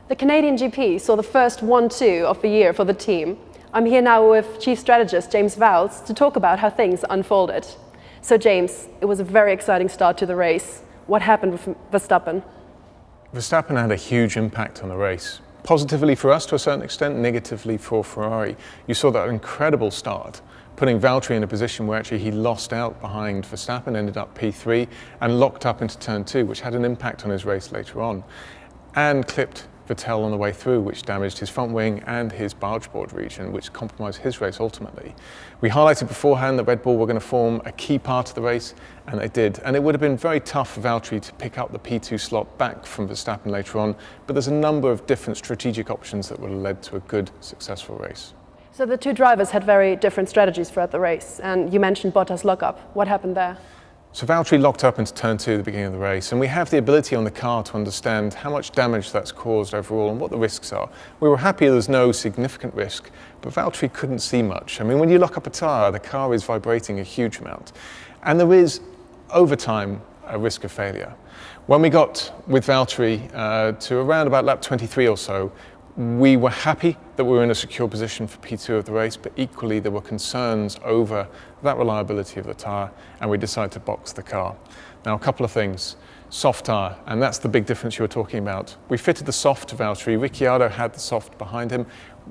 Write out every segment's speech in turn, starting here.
The Canadian GP saw the first 1-2 of the year for the team. I'm here now with Chief Strategist James Vowles to talk about how things unfolded. So James, it was a very exciting start to the race. What happened with Verstappen? Verstappen had a huge impact on the race. Positively for us to a certain extent, negatively for Ferrari. You saw that incredible start, putting Valtteri in a position where actually he lost out behind Verstappen, ended up P3 and locked up into turn 2, which had an impact on his race later on, and clipped Vettel on the way through, which damaged his front wing and his barge board region, which compromised his race ultimately. We highlighted beforehand that Red Bull were going to form a key part of the race, and they did. And it would have been very tough for Valtteri to pick up the P2 slot back from Verstappen later on, but there's a number of different strategic options that would have led to a good, successful race. So the two drivers had very different strategies throughout the race, and you mentioned Bottas' lockup. What happened there? So Valtteri locked up into turn 2 at the beginning of the race, and we have the ability on the car to understand how much damage that's caused overall and what the risks are. We were happy there's no significant risk, but Valtteri couldn't see much. I mean, when you lock up a tyre, the car is vibrating a huge amount, and there is, over time, a risk of failure. When we got with Valtteri to around about lap 23 or so, we were happy that we were in a secure position for P2 of the race, but equally there were concerns over that reliability of the tyre, and we decided to box the car. Now, a couple of things. Soft tyre, and that's the big difference you were talking about. We fitted the soft to Valtteri. Ricciardo had the soft behind him.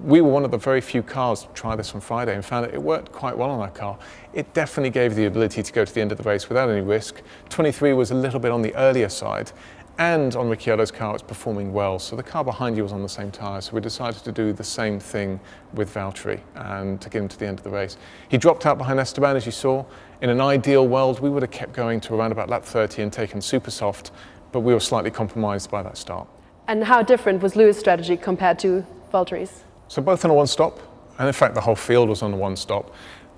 We were one of the very few cars to try this on Friday and found it worked quite well on our car. It definitely gave the ability to go to the end of the race without any risk. 23 was a little bit on the earlier side, and on Ricciardo's car it's performing well, so the car behind you was on the same tyre, so we decided to do the same thing with Valtteri and to get him to the end of the race. He dropped out behind Esteban, as you saw. In an ideal world we would have kept going to around about lap 30 and taken super soft, but we were slightly compromised by that start. And how different was Lewis' strategy compared to Valtteri's? So both on a one stop, and in fact the whole field was on a one stop,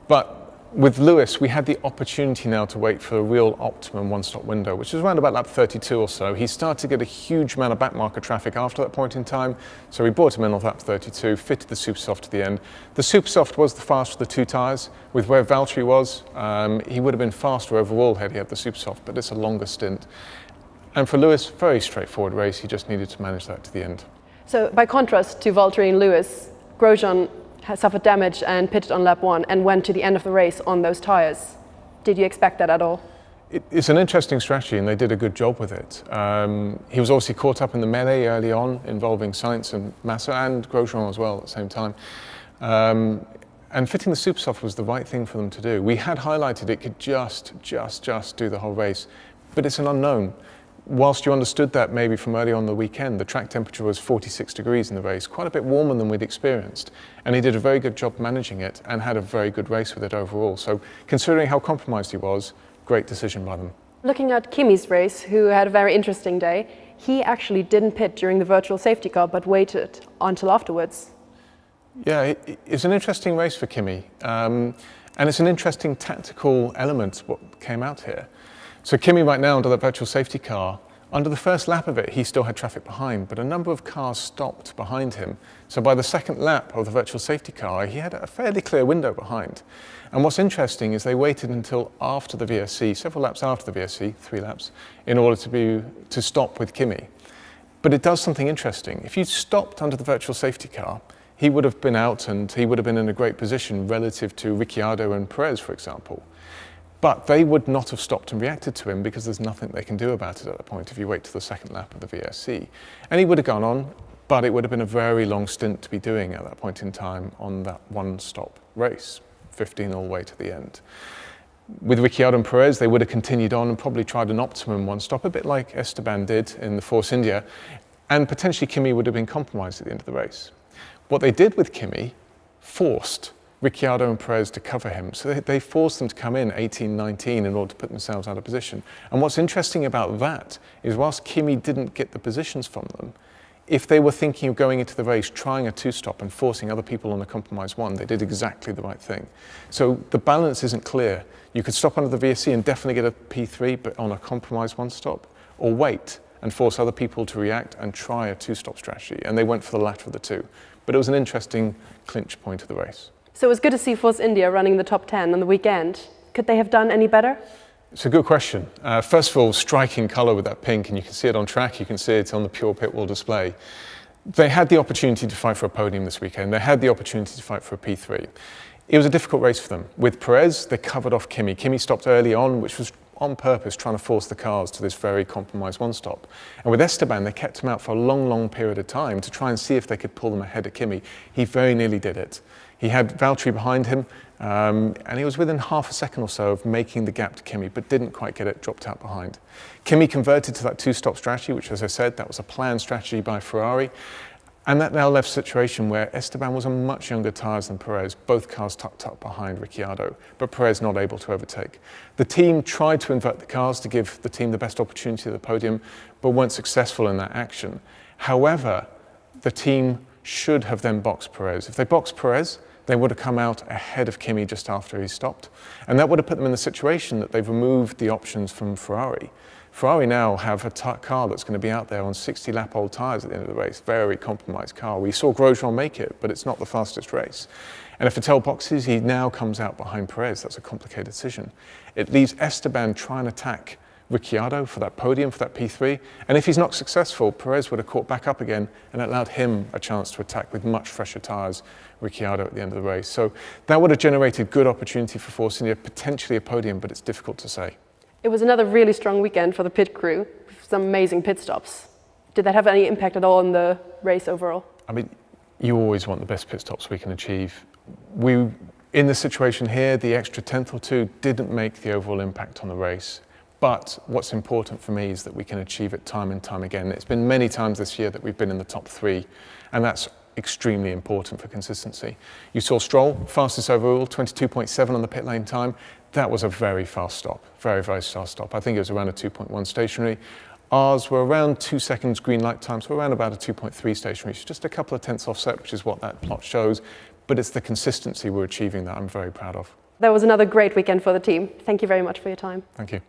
but with Lewis, we had the opportunity now to wait for a real optimum one-stop window, which was around about lap 32 or so. He started to get a huge amount of backmarker traffic after that point in time, so we brought him in off lap 32, fitted the super soft to the end. The super soft was the fastest of the two tyres. With where Valtteri was, he would have been faster overall had he had the super soft, but it's a longer stint. And for Lewis, very straightforward race. He just needed to manage that to the end. So by contrast to Valtteri and Lewis, Grosjean has suffered damage and pitted on lap 1 and went to the end of the race on those tyres. Did you expect that at all? It's an interesting strategy, and they did a good job with it. He was obviously caught up in the melee early on, involving Sainz and Massa and Grosjean as well at the same time. And fitting the super soft was the right thing for them to do. We had highlighted it could just do the whole race, but it's an unknown. Whilst you understood that maybe from early on the weekend, the track temperature was 46 degrees in the race, quite a bit warmer than we'd experienced. And he did a very good job managing it and had a very good race with it overall. So considering how compromised he was, great decision by them. Looking at Kimi's race, who had a very interesting day, he actually didn't pit during the virtual safety car, but waited until afterwards. Yeah, it's an interesting race for Kimi. And it's an interesting tactical element what came out here. So Kimi right now under that virtual safety car, under the first lap of it, he still had traffic behind, but a number of cars stopped behind him. So by the second lap of the virtual safety car, he had a fairly clear window behind. And what's interesting is they waited until after the VSC, several laps after the VSC, 3 laps, in order to stop with Kimi. But it does something interesting. If you stopped under the virtual safety car, he would have been out and he would have been in a great position relative to Ricciardo and Perez, for example. But they would not have stopped and reacted to him because there's nothing they can do about it at that point if you wait till the second lap of the VSC. And he would have gone on, but it would have been a very long stint to be doing at that point in time on that one-stop race, 15 all the way to the end. With Ricciardo and Perez, they would have continued on and probably tried an optimum one-stop, a bit like Esteban did in the Force India, and potentially Kimi would have been compromised at the end of the race. What they did with Kimi forced Ricciardo and Perez to cover him. So they forced them to come in 18, 19 in order to put themselves out of position. And what's interesting about that is whilst Kimi didn't get the positions from them, if they were thinking of going into the race, trying a two-stop and forcing other people on a compromise one, they did exactly the right thing. So the balance isn't clear. You could stop under the VSC and definitely get a P3, but on a compromise one-stop, or wait and force other people to react and try a two-stop strategy. And they went for the latter of the two. But it was an interesting clinch point of the race. So it was good to see Force India running the top 10 on the weekend. Could they have done any better? It's a good question. First of all, striking colour with that pink, and you can see it on track, you can see it on the pure pit wall display. They had the opportunity to fight for a podium this weekend. They had the opportunity to fight for a P3. It was a difficult race for them. With Perez, they covered off Kimi. Kimi stopped early on, which was on purpose, trying to force the cars to this very compromised one stop. And with Esteban, they kept him out for a long, long period of time to try and see if they could pull them ahead of Kimi. He very nearly did it. He had Valtteri behind him, and he was within half a second or so of making the gap to Kimi, but didn't quite get it, dropped out behind. Kimi converted to that two-stop strategy, which, as I said, that was a planned strategy by Ferrari. And that now left a situation where Esteban was on much younger tyres than Perez, both cars tucked up behind Ricciardo, but Perez not able to overtake. The team tried to invert the cars to give the team the best opportunity at the podium, but weren't successful in that action. However, the team should have then boxed Perez. If they boxed Perez, they would have come out ahead of Kimi just after he stopped. And that would have put them in the situation that they've removed the options from Ferrari. Ferrari now have a car that's going to be out there on 60-lap-old tyres at the end of the race. Very compromised car. We saw Grosjean make it, but it's not the fastest race. And if Vettel boxes, he now comes out behind Perez. That's a complicated decision. It leaves Esteban trying to attack Ricciardo for that podium, for that P3. And if he's not successful, Perez would have caught back up again and allowed him a chance to attack with much fresher tyres Ricciardo at the end of the race. So that would have generated good opportunity for Force India, potentially a podium, but it's difficult to say. It was another really strong weekend for the pit crew, with some amazing pit stops. Did that have any impact at all on the race overall? I mean, you always want the best pit stops we can achieve. In the situation here, the extra tenth or two didn't make the overall impact on the race. But what's important for me is that we can achieve it time and time again. It's been many times this year that we've been in the top three, and that's extremely important for consistency. You saw Stroll, fastest overall, 22.7 on the pit lane time. That was a very fast stop, very, very fast stop. I think it was around a 2.1 stationary. Ours were around 2 seconds green light time, so around about a 2.3 stationary. So just a couple of tenths offset, which is what that plot shows. But it's the consistency we're achieving that I'm very proud of. That was another great weekend for the team. Thank you very much for your time. Thank you.